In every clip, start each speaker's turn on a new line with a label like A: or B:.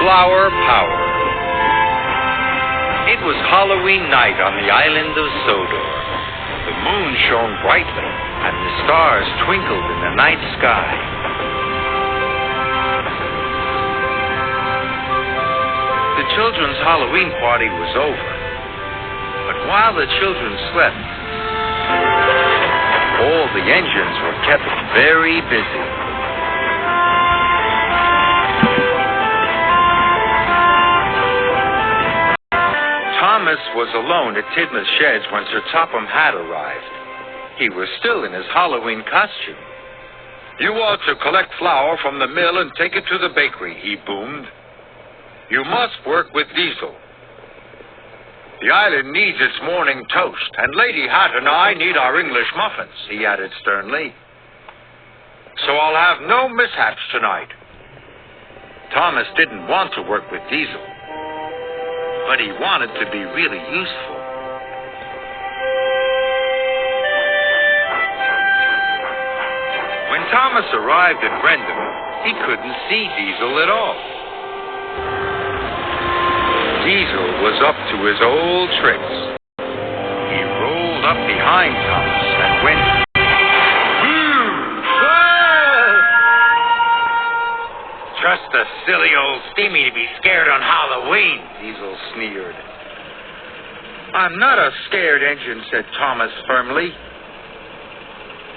A: Flower Power. It was Halloween night on the island of Sodor. The moon shone brightly, and the stars twinkled in the night sky. The children's Halloween party was over. But while the children slept, all the engines were kept very busy. Thomas was alone at Tidmouth Sheds when Sir Topham Hatt arrived. He was still in his Halloween costume. "You ought to collect flour from the mill and take it to the bakery," he boomed. "You must work with Diesel. The island needs its morning toast, and Lady Hatt and I need our English muffins," he added sternly. "So I'll have no mishaps tonight." Thomas didn't want to work with Diesel, but he wanted to be really useful. When Thomas arrived at Brendam, he couldn't see Diesel at all. Diesel was up to his old tricks. He rolled up behind Thomas and went, "Just a silly old steamy to be scared on Halloween," Diesel sneered. "I'm not a scared engine," said Thomas firmly.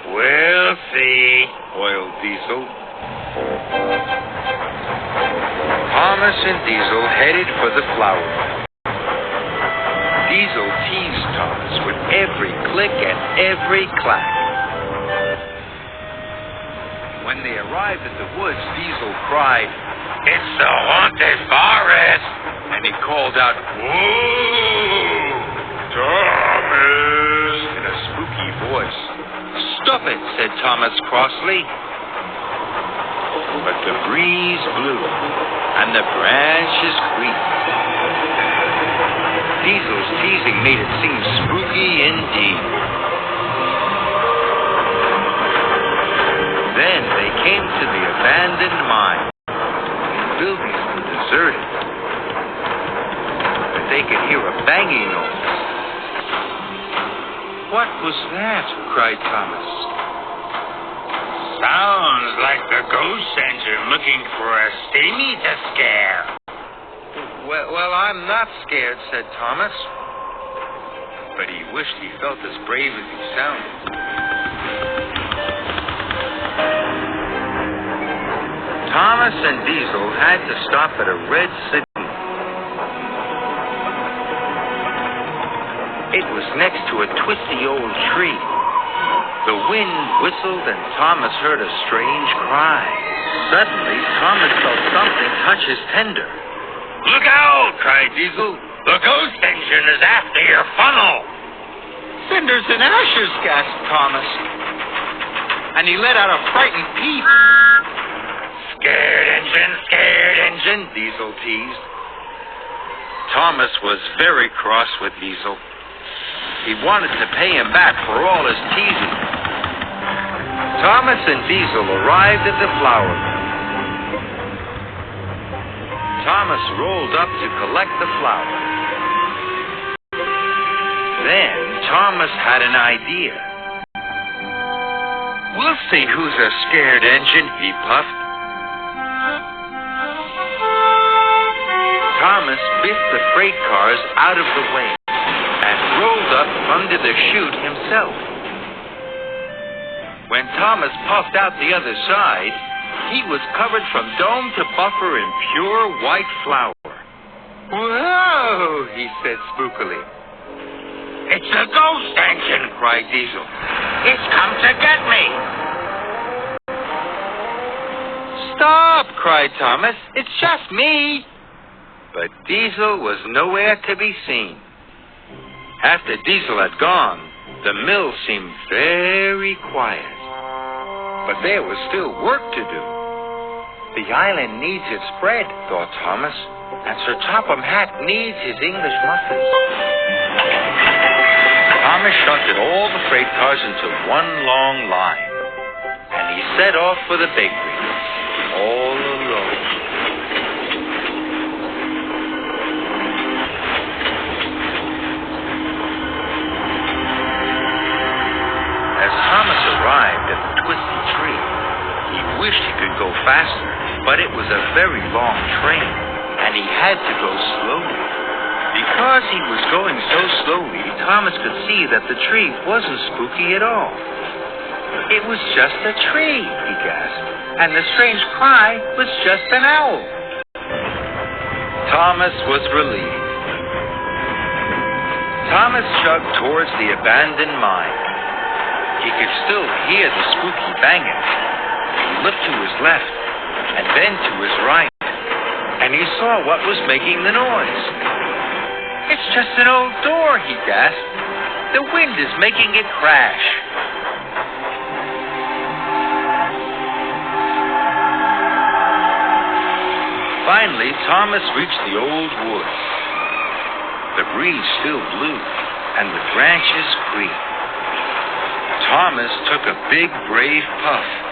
A: "We'll see," wailed Diesel. Thomas and Diesel headed for the flour mill. Diesel teased Thomas with every click and every clack. When they arrived at the woods, Diesel cried, "It's the haunted forest!" And he called out, "Whoa, Thomas!" in a spooky voice. "Stop it," said Thomas crossly. But the breeze blew, and the branches creaked. Diesel's teasing made it seem spooky indeed. Then they came to the abandoned mine. The buildings were deserted, but they could hear a banging noise. "What was that?" cried Thomas. "Sounds like the ghost engine looking for a steamy to scare." Well, I'm not scared," said Thomas. But he wished he felt as brave as he sounded. Thomas and Diesel had to stop at a red signal. It was next to a twisty old tree. The wind whistled and Thomas heard a strange cry. Suddenly, Thomas felt something touch his tender. "Look out!" cried Diesel. "The ghost engine is after your funnel." "Cinders and ashes," gasped Thomas. And he let out a frightened peep. Scared engine," Diesel teased. Thomas was very cross with Diesel. He wanted to pay him back for all his teasing. Thomas and Diesel arrived at the flour mill. Thomas rolled up to collect the flour. Then Thomas had an idea. "We'll see who's a scared engine," he puffed. Thomas biffed the freight cars out of the way and rolled up under the chute himself. When Thomas puffed out the other side, he was covered from dome to buffer in pure white flour. "Whoa!" he said spookily. "It's a ghost engine!" cried Diesel. "It's come to get me!" "Stop!" cried Thomas. "It's just me!" But Diesel was nowhere to be seen. After Diesel had gone, the mill seemed very quiet. But there was still work to do. The island needs its bread, thought Thomas, and Sir Topham Hatt needs his English muffins. Thomas shunted all the freight cars into one long line, and he set off for the bakery, all alone. wished he could go faster, but it was a very long train, and he had to go slowly. Because he was going so slowly, Thomas could see that the tree wasn't spooky at all. It was just a tree, he gasped, and the strange cry was just an owl. Thomas was relieved. Thomas chugged towards the abandoned mine. He could still hear the spooky banging. He looked to his left, and then to his right, and he saw what was making the noise. It's just an old door, he gasped. The wind is making it crash. Finally, Thomas reached the old woods. The breeze still blew, and the branches creaked. Thomas took a big, brave puff.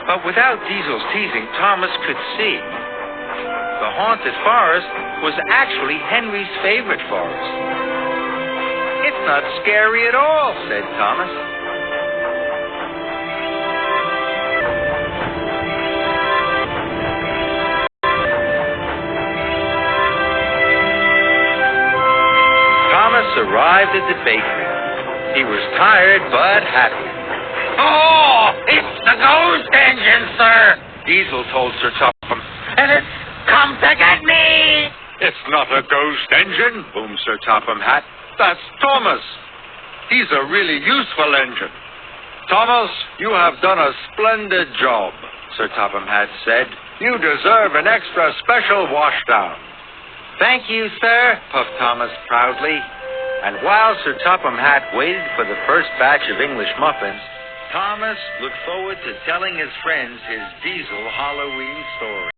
A: But without Diesel's teasing, Thomas could see. The haunted forest was actually Henry's favorite forest. It's not scary at all, said Thomas. Thomas arrived at the bakery. He was tired but happy. Oh, it's the ghost engine, sir, Diesel told Sir Topham. And it's come to get me! It's not a ghost engine, boomed Sir Topham Hatt. That's Thomas. He's a really useful engine. Thomas, you have done a splendid job, Sir Topham Hatt said. You deserve an extra special washdown. Thank you, sir, puffed Thomas proudly. And while Sir Topham Hatt waited for the first batch of English muffins, Thomas looked forward to telling his friends his Diesel Halloween story.